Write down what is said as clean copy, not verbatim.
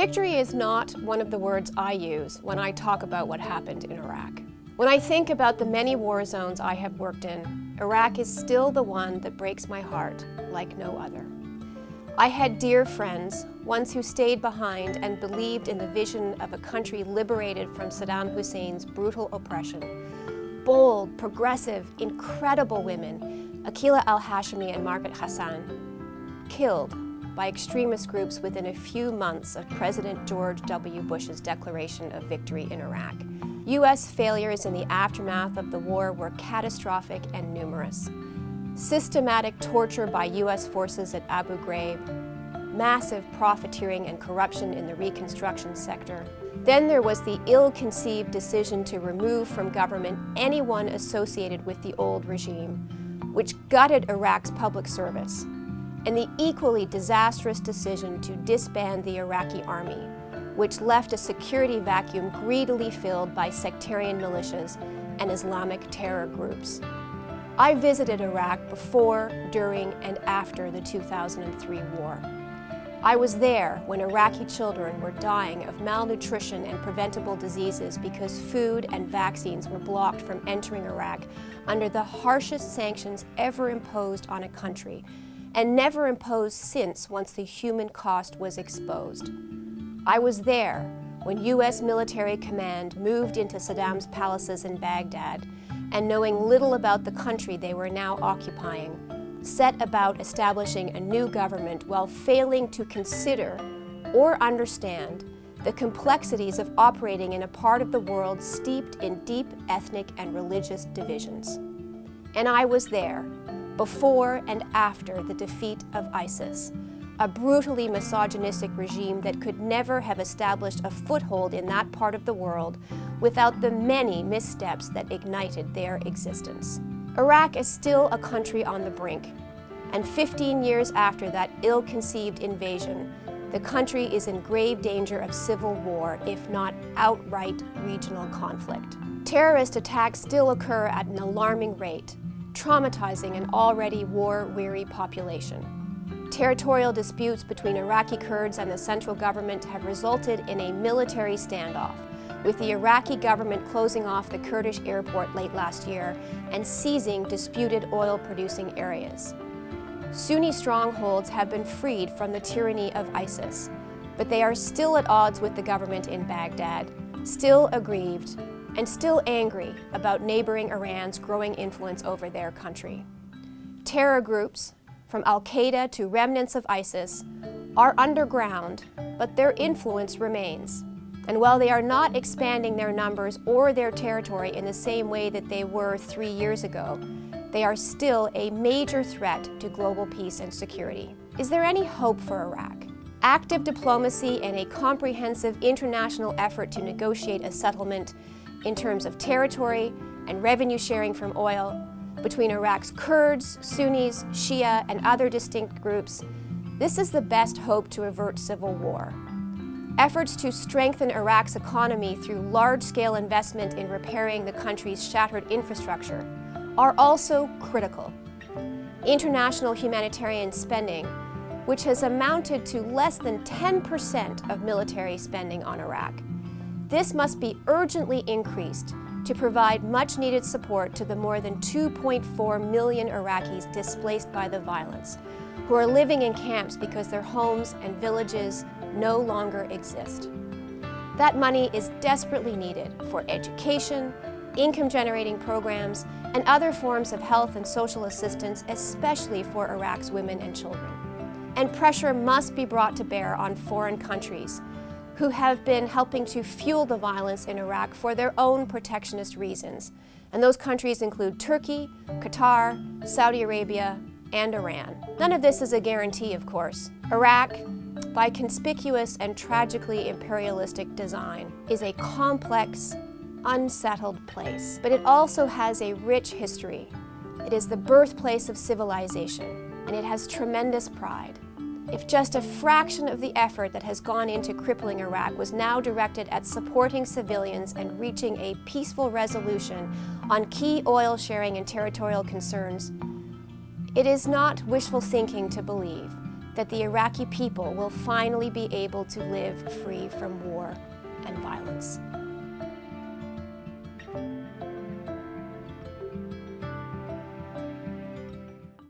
Victory is not one of the words I use when I talk about what happened in Iraq. When I think about the many war zones I have worked in, Iraq is still the one that breaks my heart like no other. I had dear friends, ones who stayed behind and believed in the vision of a country liberated from Saddam Hussein's brutal oppression. Bold, progressive, incredible women, Aquila al-Hashimi and Margaret Hassan, killed by extremist groups within a few months of President George W. Bush's declaration of victory in Iraq. U.S. failures in the aftermath of the war were catastrophic and numerous. Systematic torture by U.S. forces at Abu Ghraib, massive profiteering and corruption in the reconstruction sector. Then there was the ill-conceived decision to remove from government anyone associated with the old regime, which gutted Iraq's public service, and the equally disastrous decision to disband the Iraqi army, which left a security vacuum greedily filled by sectarian militias and Islamic terror groups. I visited Iraq before, during, and after the 2003 war. I was there when Iraqi children were dying of malnutrition and preventable diseases because food and vaccines were blocked from entering Iraq under the harshest sanctions ever imposed on a country, and never imposed since once the human cost was exposed. I was there when U.S. military command moved into Saddam's palaces in Baghdad, and knowing little about the country they were now occupying, set about establishing a new government while failing to consider or understand the complexities of operating in a part of the world steeped in deep ethnic and religious divisions. And I was there before and after the defeat of ISIS, a brutally misogynistic regime that could never have established a foothold in that part of the world without the many missteps that ignited their existence. Iraq is still a country on the brink, and 15 years after that ill-conceived invasion, the country is in grave danger of civil war, if not outright regional conflict. Terrorist attacks still occur at an alarming rate, traumatizing an already war-weary population. Territorial disputes between Iraqi Kurds and the central government have resulted in a military standoff, with the Iraqi government closing off the Kurdish airport late last year and seizing disputed oil-producing areas. Sunni strongholds have been freed from the tyranny of ISIS, but they are still at odds with the government in Baghdad, still aggrieved, and still angry about neighboring Iran's growing influence over their country. Terror groups, from Al-Qaeda to remnants of ISIS, are underground, but their influence remains. And while they are not expanding their numbers or their territory in the same way that they were 3 years ago, they are still a major threat to global peace and security. Is there any hope for Iraq? Active diplomacy and a comprehensive international effort to negotiate a settlement in terms of territory and revenue sharing from oil between Iraq's Kurds, Sunnis, Shia, and other distinct groups, this is the best hope to avert civil war. Efforts to strengthen Iraq's economy through large-scale investment in repairing the country's shattered infrastructure are also critical. International humanitarian spending, which has amounted to less than 10% of military spending on Iraq, this must be urgently increased to provide much-needed support to the more than 2.4 million Iraqis displaced by the violence, who are living in camps because their homes and villages no longer exist. That money is desperately needed for education, income-generating programs, and other forms of health and social assistance, especially for Iraq's women and children. And pressure must be brought to bear on foreign countries who have been helping to fuel the violence in Iraq for their own protectionist reasons. And those countries include Turkey, Qatar, Saudi Arabia, and Iran. None of this is a guarantee, of course. Iraq, by conspicuous and tragically imperialistic design, is a complex, unsettled place. But it also has a rich history. It is the birthplace of civilization, and it has tremendous pride. If just a fraction of the effort that has gone into crippling Iraq was now directed at supporting civilians and reaching a peaceful resolution on key oil sharing and territorial concerns, it is not wishful thinking to believe that the Iraqi people will finally be able to live free from war and violence.